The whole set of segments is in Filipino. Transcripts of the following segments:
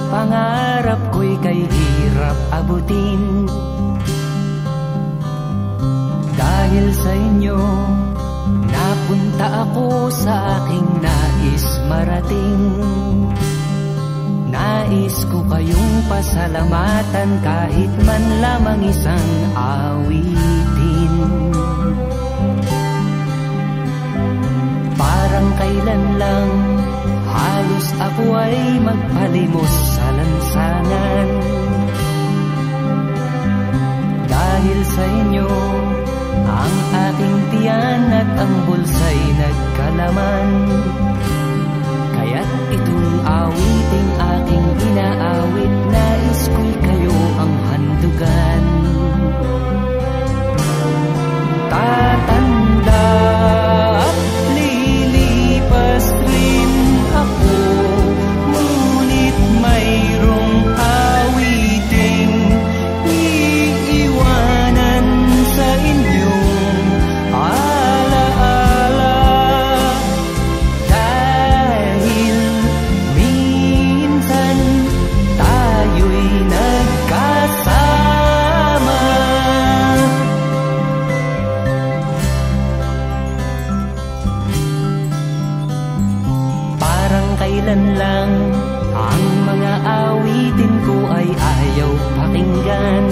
pangarap ko'y kay hirap abutin. Dahil sa inyo, napunta ako sa aking nais marating. Nais ko kayong pasalamatan kahit man lamang isang awitin. Parang kailan lang halos ako ay magpalimos sa lansangan. Dahil sa inyo, ang aking tiyan at ang bulsa'y nagkalaman. Kaya't itong awiting aking inaawit, nais ko'y kayo ang handugan. Tatanda at lilipas rin ako, ngunit mayroong awiting iiwanan sa inyong alaala. Dahil minsan tayo'y nagkasama. Parang kailan lang ang mga awitin ko ay ayaw pakinggan.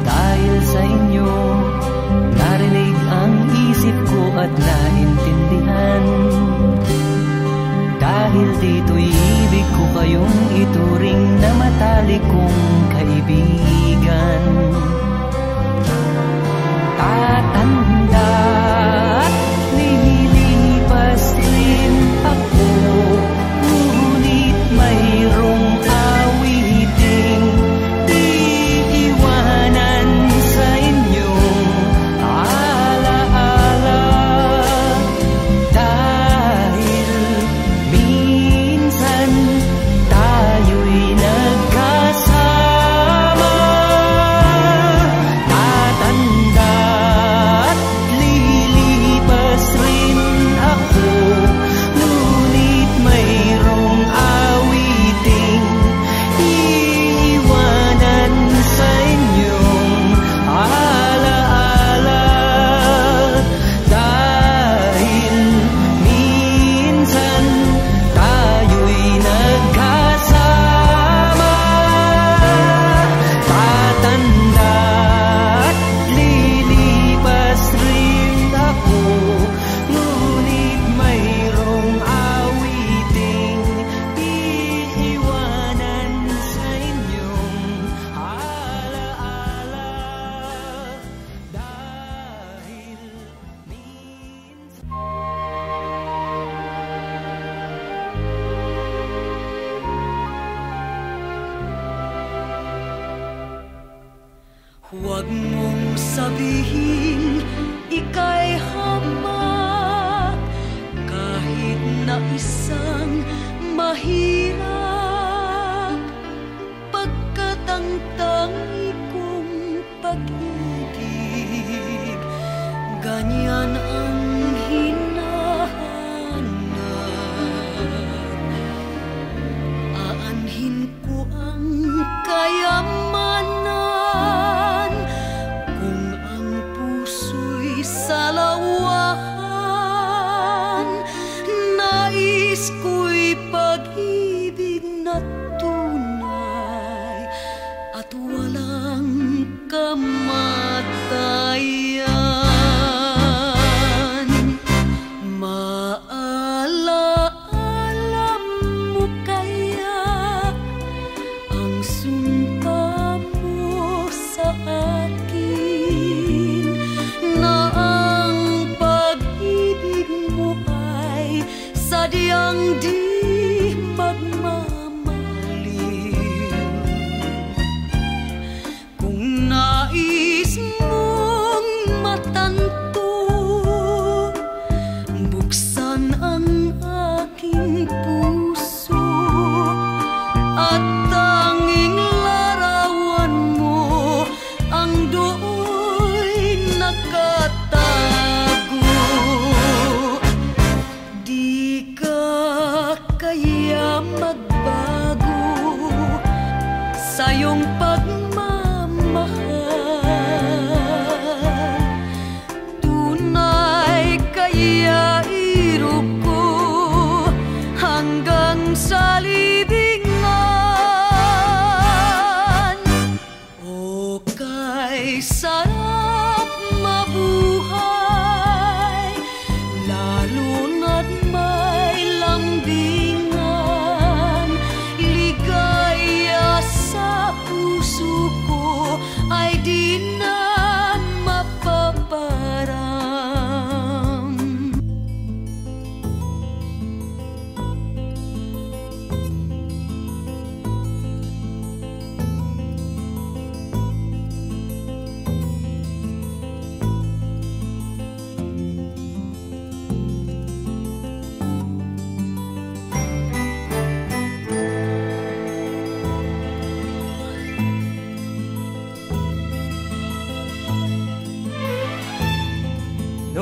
Dahil sa inyo, narinig ang isip ko at naintindihan. Dahil dito'y ibig ko kayong ituring na matalik kong kaibigan. Tatanda at lilipas rin ako, ngunit mayroong awiting iiwanan sa inyong alaala. Dahil minsan tayo'y nagkasama. Tatanda at lilipas rin ako, ngunit mayroong awiting iiwanan sa inyong alaala. Dahil minsan tayo'y nagkasama. Tatanda at lilipas rin ako, ngunit mayroong awiting iiwanan sa inyong alaala. Dahil minsan Huwag mong sabihin ika'y hamak, kahit na isang mahirap, pagkat ang tangi kong pag-ibig, ganyan ang hinahanap. Aanhin ko ang kayamanan kung ang puso'y salawahan. Nais ko'y pag-ibig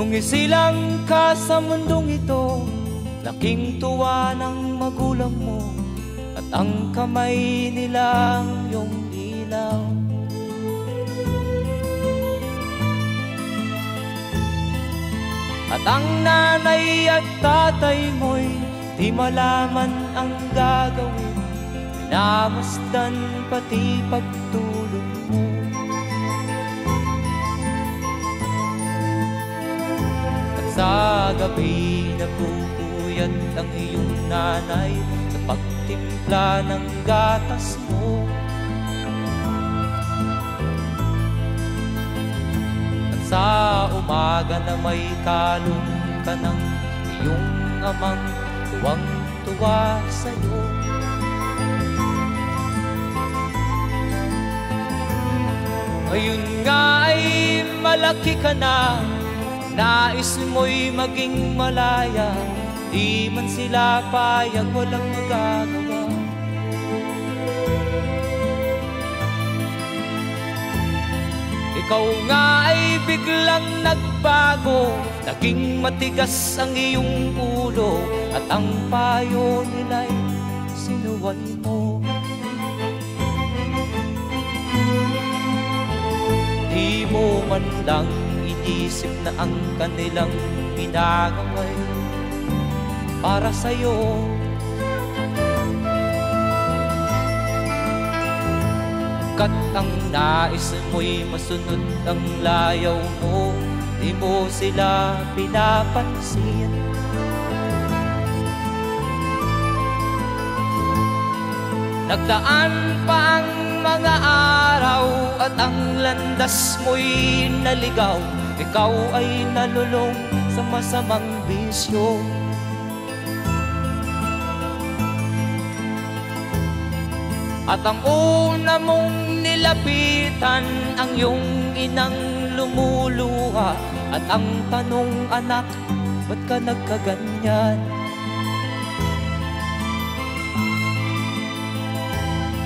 Nung isilang ka sa mundong ito, laking tuwa ng magulang mo, at ang kamay nila ang iyong ilaw. At ang nanay at tatay mo'y di malaman ang gagawin, minamasdan pati pagtulog mo. At sa gabi nagpupuyat ang iyong nanay sa pagtimpla ng gatas mo. At sa umaga na may kalong ka ng iyong amang tuwang-tuwa sa'yo. Ngayon nga ay malaki ka na, nais mo'y maging malaya, di man sila payag, walang magagawa. Ikaw nga ay biglang nagbago, naging matigas ang iyong ulo, at ang payo nila'y sinuway mo. Di mo man lang inisip na ang kanilang pinagaway para sa'yo. Kat ang nais mo'y masunod ang layaw mo, di mo sila pinapansin. Nagdaan pa ang mga araw at ang landas mo'y naligaw, ikaw ay nalulong sa masamang bisyo. At ang una mong nilapitan ang iyong inang lumuluha, at ang tanong, anak, ba't ka nagkaganyan?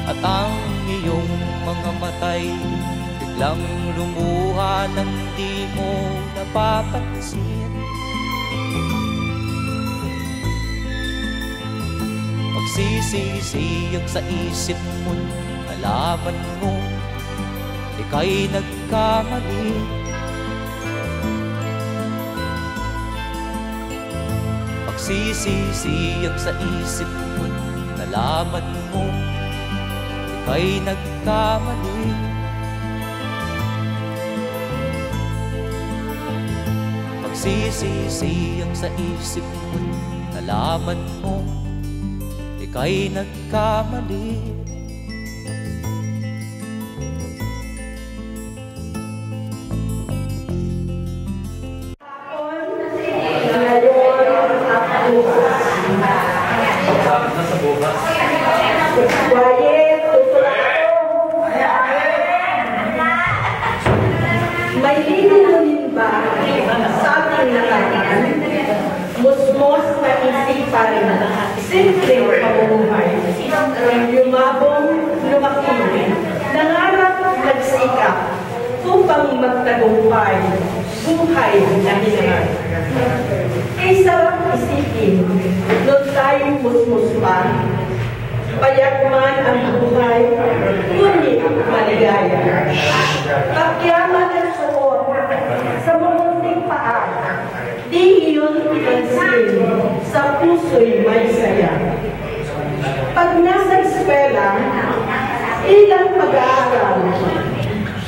At ang iyong mga matay biglang lumuha nang di mo napapansin. Magsisisiyag sa isip mo, nalaman mo ika'y nagkamali. Magsisisiyag sa isip mo, nalaman mo ika'y nagkamali. Magsisisiyag sa isip mo, nalaman mo ika'y nagkamali. May linunin ba sa ating nakaraan? Musmos na isipan, simpleng pamumuhay. Yumabong, lumaki, nangarap, nagsikap, upang magtagumpay, buhay na hinangat. Kay sarap isipin, noon tayong musmos pa, payagman ang buhay, ngunit maligaya. Pagyaman ang suot sa munting paa, di iyon ipansin, sa puso'y may saya. Pag nasa eskwela, ilang pag-aaral,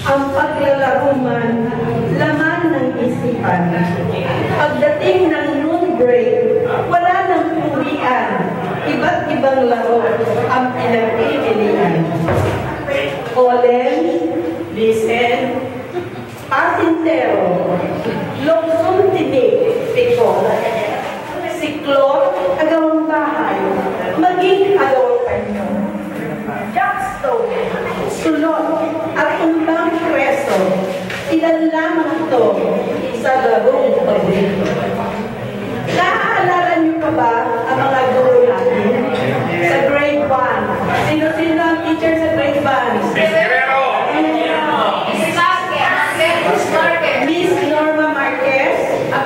ang paglalaro man, laman ng isipan. Pagdating ng noon break, wala nang uwian, iba't ibang laro ang pinagpipilian. Olen, listen, patintero, luksong tinig, piko, siklor, agawang bahay, maging agawang kanyo. Jackstone, sulot, at tumbang preso, ilan lamang ito sa larong paborito. Naaalala niyo pa ba ang mga guro natin sa grade 1? Sino-sino ang teacher sa grade 1? Miss Norma Marquez, ang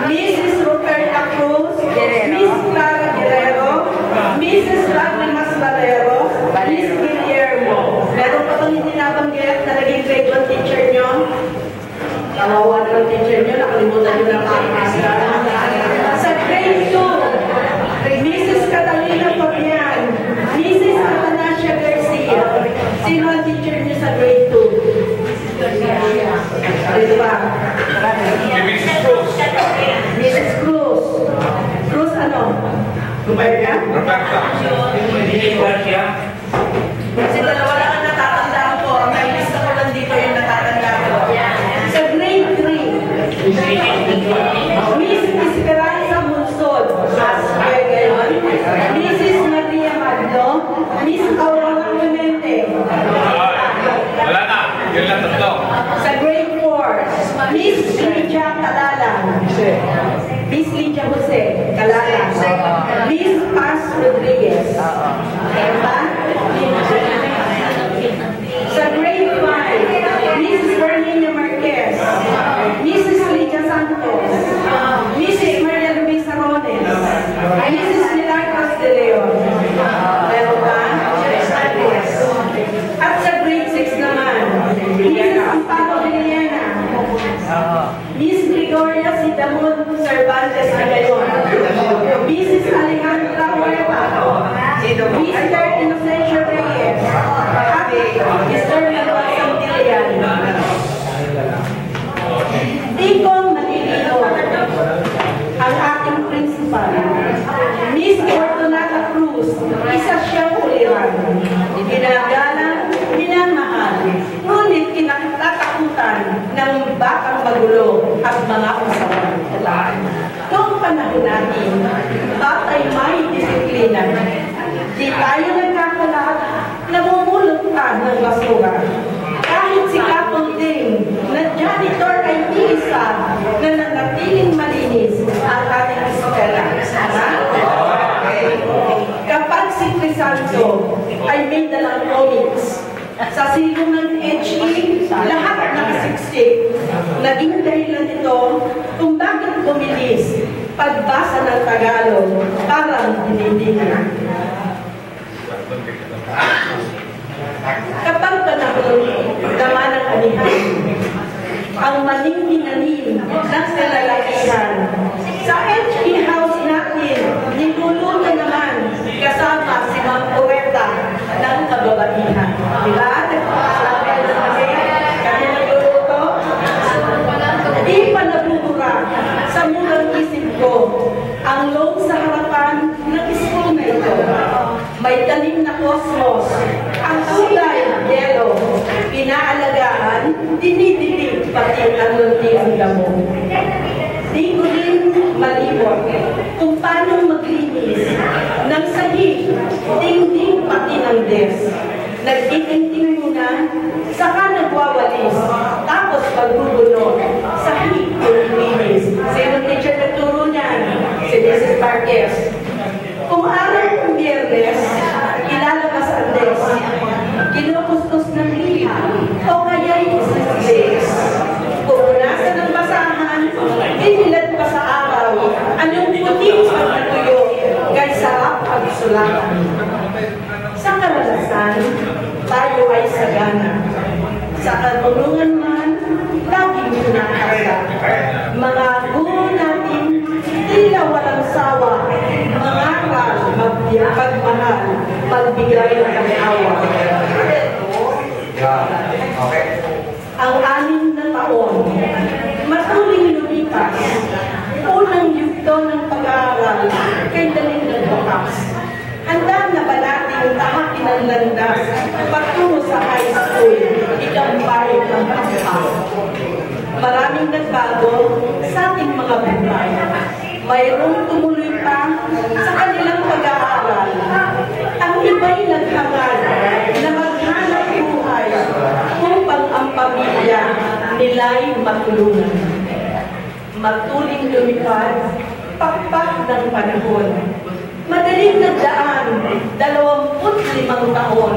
father ng teacher niyo, nakalimutan niyo na pakakasya. Sa grade 2, Mrs. Catalina Fabian, Mrs. Atanasia Garcia. Sino ang teacher niyo sa grade 2? Dito ba? Mrs. Cruz. Mrs. Cruz. Cruz ano? Roberta? Roberta. Kasi dalawa lang ang natatandaan ko. May lista ko lang dito yung natatandaan ko. Sa grade 3, Miss Esperanza Munsod, Mrs. Maria Magno, Miss Aurora Clemente. Wala na. Yun lang tatlo. Sa grade 4, Miss Lydia Calala, Miss Lydia Jose Calala, Miss Paz Rodriguez. Diba? Sa grade 5, Mrs. Berninia Marquez, Mrs. Lydia Santos, Mrs. Maria Luisa Rones, Mrs. Pilar Castelleon. Meron ba? At sa grade 6 naman, Mrs. Amparo Villena, Miss Gregoria Sidamon Cervantes Agayon, Mrs. Alejandra Huerta, Mr. Inocencio Reyes, at Mr. Manuel Santillan. Di ko malilino ang ating principal, Miss Fortunata Cruz, isa siyang uliran. Ginagalang, minamahal, ngunit kinatatakutan ng batang magulo at mga usawan. Noong panahon natin, batay may disiplina. Di tayo nagkakalat, namumulot ka ng basura. Kahit si Kapunting na janitor ay isa na nanatiling malinis ang ating eskwela. Kapag si Crisanto ay may dalang comics, sa silong ng HE, lahat nakasiksik. Naging dahilan ito kung bakit bumilis pagbasa ng Tagalog parang dinidina. Kapag panahon naman ng anihan, ang maling hinanin ng kalalakihan, sa HE house natin, niluluto naman kasama si Ma'am Puerta ng kababaihan. Diba? Kami nagluluto. Di pa nabubura sa murang isip ko ang loan sa harapan ng school na ito. May tanim na cosmos, ang kulay, yellow, pinaalagaan, dinidilig pati ang lunti ang damo. Di ko rin malibot kung paano maglinis ng sahig, dingding pati ng desk. Nagtitingting muna, saka nagwawalis, tapos pagbubuno, sahig yung linis. Sino teacher nagturo niyan? Si Mrs. Marquez. Kung araw ng Biyernes, ilalabas ang desk, kinukustos ng liha, o kaya'y isislis. Pupunasan ng basahan, inilad pa sa araw, anong puting pagkatuyo, kaysa pagsulatan. Sa karanasan, tayo ay sagana. Sa katulungan man, laging pinakasa. Mga guro natin, tila walang sawa, mangaral, magpagmahal, magbigay ng kanawa. Ang 6 na taon, matuling lumipas, unang yugto ng pag-aaral, kay daling nagbakas. Handa na ba natin tahakin ang landas, patungo sa high school, ikambay ng pagkakasal. Maraming nagbago sa ating mga buhay. Mayroong tumuloy pa sa kanilang pag-aaral. Ang iba'y naghangad na maghanap buhay upang ang pamilya nila'y matulungan. Matuling lumipad, pakpak ng panahon. Madaling nagdaan, 25 taon,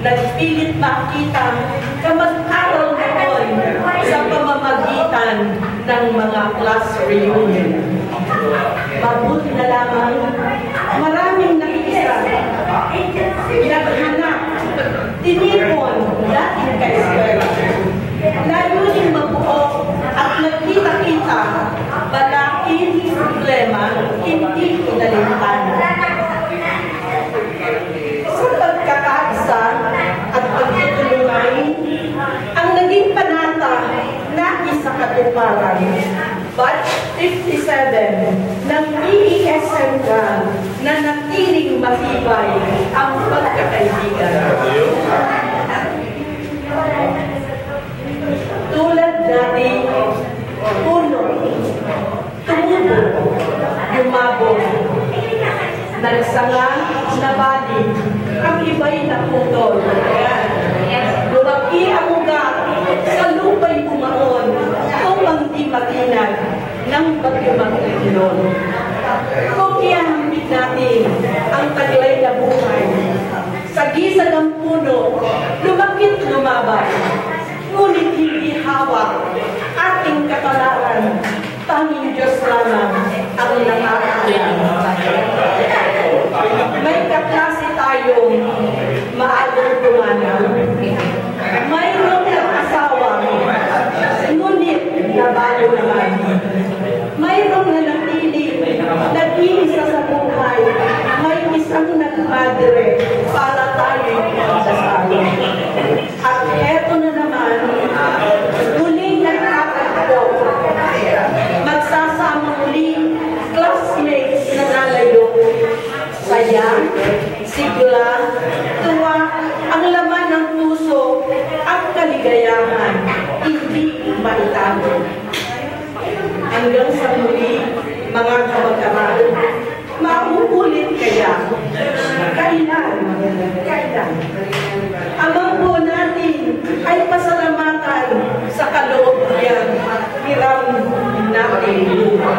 nagpilit makita kamag-aral noon sa pamamagitan ng mga class reunion. Mabuti na lamang, maraming nakiisa, naghanap, tinipon, dating ka-eskwela. Layunin mabuo at katwiran. Batch 57 ng EES Central na natiling matibay ang pagkakaibigan. Tulad natin, puno, tumubo, yumabog, nagsanga, nabali, ang iba'y naputol. Lumaki ang ugat, sa lupa'y bumaon, upang di matinag ng bagyumang ilon. Kung iahambit natin ang taglay na buhay, sa gisa ng puno, lumakit lumabay, ngunit hindi hawak ating kapalaran, tanging Diyos lamang ang nakakaalam. May kaklase tayong maagang tumanang. Mayroong nag-asawa, ngunit nabalo naman. Mayroong nanatili, nag-iisa sa buhay, may isang nagmadre para tayo'y magdasal. At eto na naman, muling nagkakatpo, magsasama muli, classmates na nalayo. Saya, sigla, tuwa, ang laman ng puso, ang kaligayahan, hindi maitago. Hanggang sa muli, mga kamag-aral, mauulit kaya? Kailan? Kailan? Amang po natin ay pasalamatan sa kaloob niya. Hiram natin lupa.